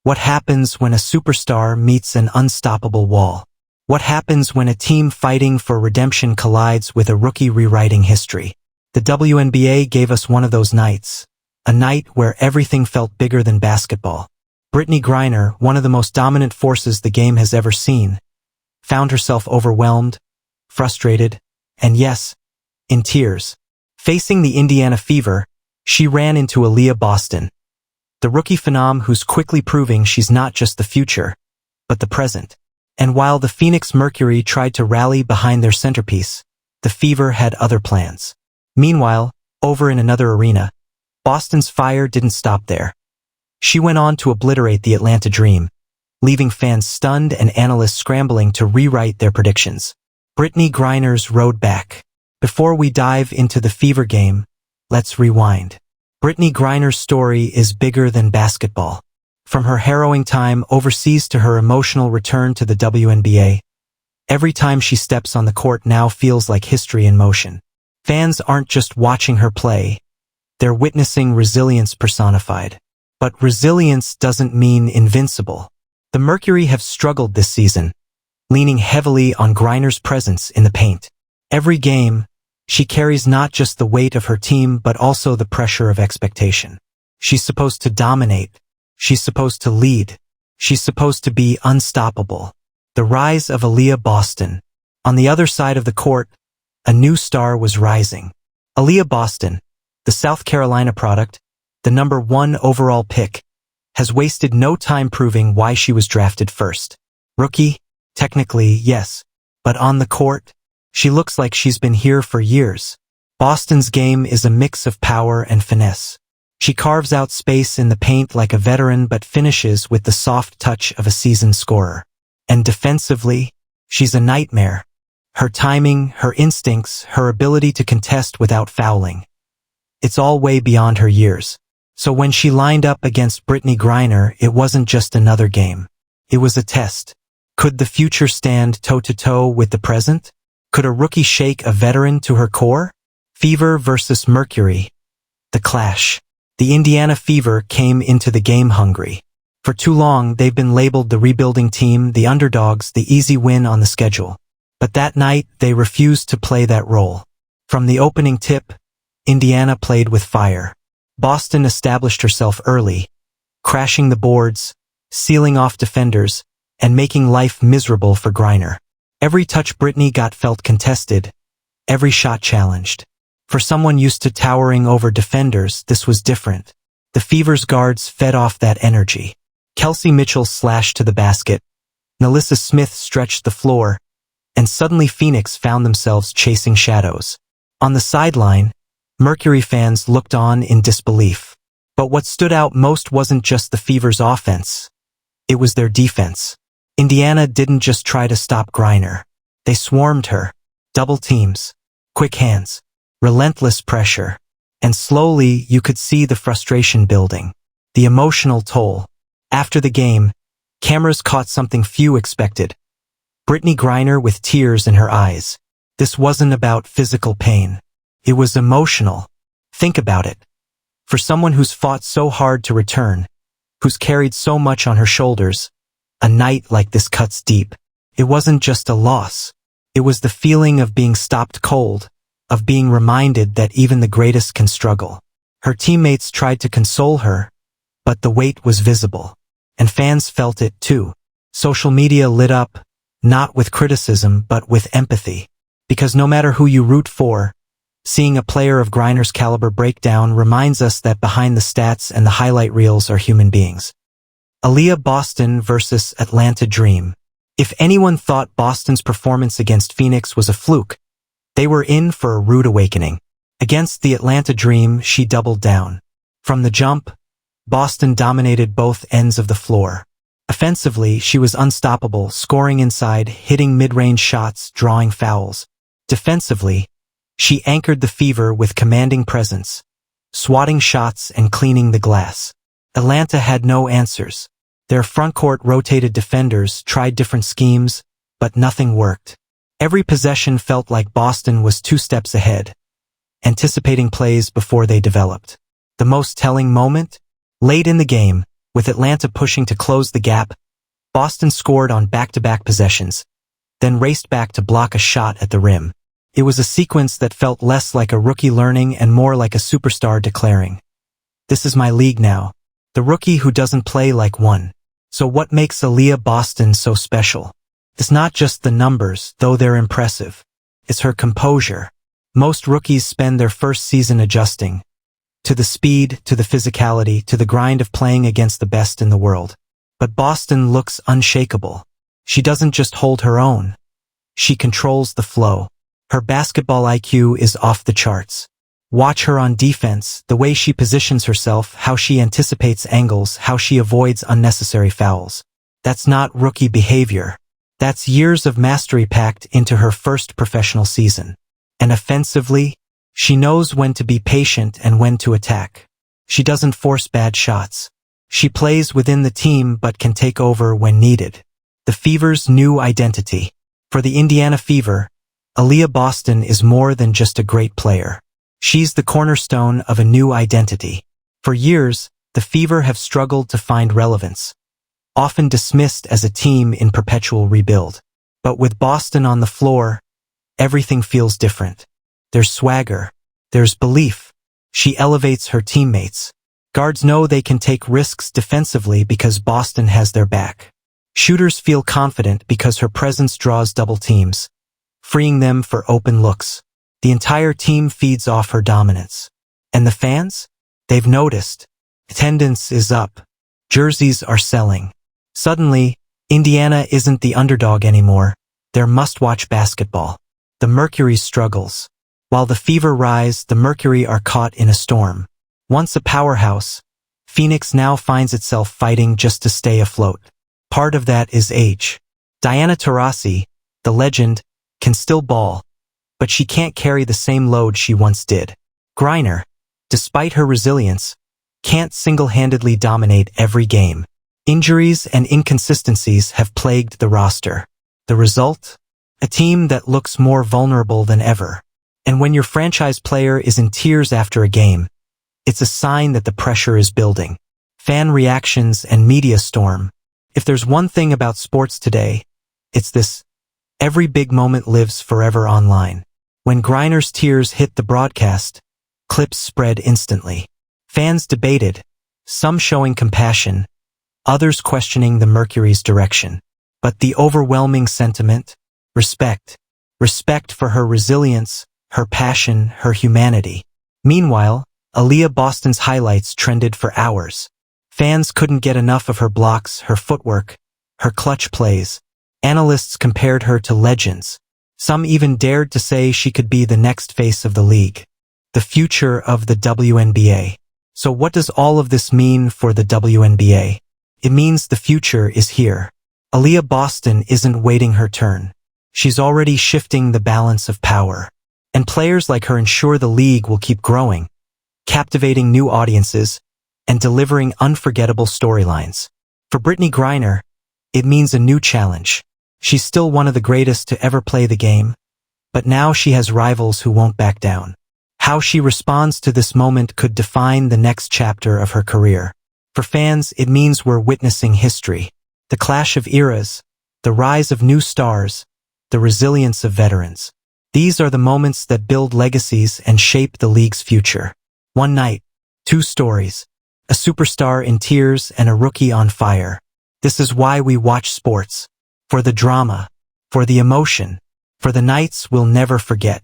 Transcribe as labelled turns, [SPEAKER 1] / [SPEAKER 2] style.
[SPEAKER 1] What happens when a superstar meets an unstoppable wall? What happens when a team fighting for redemption collides with a rookie rewriting history? The WNBA gave us one of those nights. A night where everything felt bigger than basketball. Brittney Griner, one of the most dominant forces the game has ever seen, found herself overwhelmed, frustrated, and yes, in tears. Facing the Indiana Fever, she ran into Aliyah Boston, the rookie phenom who's quickly proving she's not just the future, but the present. And while the Phoenix Mercury tried to rally behind their centerpiece, the Fever had other plans. Meanwhile, over in another arena, Boston's fire didn't stop there. She went on to obliterate the Atlanta Dream, leaving fans stunned and analysts scrambling to rewrite their predictions. Brittney Griner's road back. Before we dive into the Fever game, let's rewind. Brittney Griner's story is bigger than basketball. From her harrowing time overseas to her emotional return to the WNBA, every time she steps on the court now feels like history in motion. Fans aren't just watching her play, they're witnessing resilience personified. But resilience doesn't mean invincible. The Mercury have struggled this season, leaning heavily on Griner's presence in the paint. Every game, she carries not just the weight of her team but also the pressure of expectation. She's supposed to dominate. She's supposed to lead. She's supposed to be unstoppable. The rise of Aliyah Boston. On the other side of the court, a new star was rising. Aliyah Boston, the South Carolina product, the #1 overall pick, has wasted no time proving why she was drafted first. Rookie? Technically, yes. But on the court, she looks like she's been here for years. Boston's game is a mix of power and finesse. She carves out space in the paint like a veteran but finishes with the soft touch of a seasoned scorer. And defensively, she's a nightmare. Her timing, her instincts, her ability to contest without fouling. It's all way beyond her years. So when she lined up against Brittney Griner, it wasn't just another game. It was a test. Could the future stand toe-to-toe with the present? Could a rookie shake a veteran to her core? Fever versus Mercury. The clash. The Indiana Fever came into the game hungry. For too long, they've been labeled the rebuilding team, the underdogs, the easy win on the schedule. But that night, they refused to play that role. From the opening tip, Indiana played with fire. Boston established herself early, crashing the boards, sealing off defenders, and making life miserable for Griner. Every touch Brittney got felt contested, every shot challenged. For someone used to towering over defenders, this was different. The Fever's guards fed off that energy. Kelsey Mitchell slashed to the basket, Nalissa Smith stretched the floor, and suddenly Phoenix found themselves chasing shadows. On the sideline, Mercury fans looked on in disbelief. But what stood out most wasn't just the Fever's offense. It was their defense. Indiana didn't just try to stop Griner. They swarmed her. Double teams, quick hands, relentless pressure. And slowly you could see the frustration building. The emotional toll. After the game, cameras caught something few expected. Brittney Griner with tears in her eyes. This wasn't about physical pain. It was emotional. Think about it. For someone who's fought so hard to return, who's carried so much on her shoulders, a night like this cuts deep. It wasn't just a loss. It was the feeling of being stopped cold, of being reminded that even the greatest can struggle. Her teammates tried to console her, but the weight was visible. And fans felt it too. Social media lit up, not with criticism but with empathy. Because no matter who you root for, seeing a player of Griner's caliber break down reminds us that behind the stats and the highlight reels are human beings. Aliyah Boston versus Atlanta Dream. If anyone thought Boston's performance against Phoenix was a fluke, they were in for a rude awakening. Against the Atlanta Dream, she doubled down. From the jump, Boston dominated both ends of the floor. Offensively, she was unstoppable, scoring inside, hitting mid-range shots, drawing fouls. Defensively, she anchored the Fever with commanding presence, swatting shots and cleaning the glass. Atlanta had no answers. Their frontcourt rotated defenders tried different schemes, but nothing worked. Every possession felt like Boston was 2 steps ahead, anticipating plays before they developed. The most telling moment? Late in the game, With Atlanta pushing to close the gap, Boston scored on back-to-back possessions, then raced back to block a shot at the rim. It was a sequence that felt less like a rookie learning and more like a superstar declaring, "This is my league now." The rookie who doesn't play like one. So what makes Aliyah Boston so special? It's not just the numbers, though they're impressive. It's her composure. Most rookies spend their first season adjusting. To the speed, to the physicality, to the grind of playing against the best in the world. But Boston looks unshakable. She doesn't just hold her own. She controls the flow. Her basketball IQ is off the charts. Watch her on defense, the way she positions herself, how she anticipates angles, how she avoids unnecessary fouls. That's not rookie behavior. That's years of mastery packed into her first professional season. And offensively, she knows when to be patient and when to attack. She doesn't force bad shots. She plays within the team but can take over when needed. The Fever's new identity. For the Indiana Fever, Aliyah Boston is more than just a great player. She's the cornerstone of a new identity. For years, the Fever have struggled to find relevance, often dismissed as a team in perpetual rebuild. But with Boston on the floor, everything feels different. There's swagger. There's belief. She elevates her teammates. Guards know they can take risks defensively because Boston has their back. Shooters feel confident because her presence draws double teams, freeing them for open looks. The entire team feeds off her dominance. And the fans? They've noticed. Attendance is up. Jerseys are selling. Suddenly, Indiana isn't the underdog anymore. They're must-watch basketball. The Mercury struggles. While the Fever rise, the Mercury are caught in a storm. Once a powerhouse, Phoenix now finds itself fighting just to stay afloat. Part of that is age. Diana Taurasi, the legend, can still ball, but she can't carry the same load she once did. Griner, despite her resilience, can't single-handedly dominate every game. Injuries and inconsistencies have plagued the roster. The result? A team that looks more vulnerable than ever. And when your franchise player is in tears after a game, it's a sign that the pressure is building. Fan reactions and media storm. If there's one thing about sports today, it's this: every big moment lives forever online. When Griner's tears hit the broadcast, clips spread instantly. Fans debated, some showing compassion, others questioning the Mercury's direction. But the overwhelming sentiment? Respect. Respect for her resilience, her passion, her humanity. Meanwhile, Aliyah Boston's highlights trended for hours. Fans couldn't get enough of her blocks, her footwork, her clutch plays. Analysts compared her to legends. Some even dared to say she could be the next face of the league. The future of the WNBA. So what does all of this mean for the WNBA? It means the future is here. Aliyah Boston isn't waiting her turn. She's already shifting the balance of power. And players like her ensure the league will keep growing, captivating new audiences, and delivering unforgettable storylines. For Brittney Griner, it means a new challenge. She's still one of the greatest to ever play the game, but now she has rivals who won't back down. How she responds to this moment could define the next chapter of her career. For fans, it means we're witnessing history. The clash of eras, the rise of new stars, the resilience of veterans. These are the moments that build legacies and shape the league's future. One night, two stories. A superstar in tears and a rookie on fire. This is why we watch sports. For the drama, for the emotion, for the nights we'll never forget.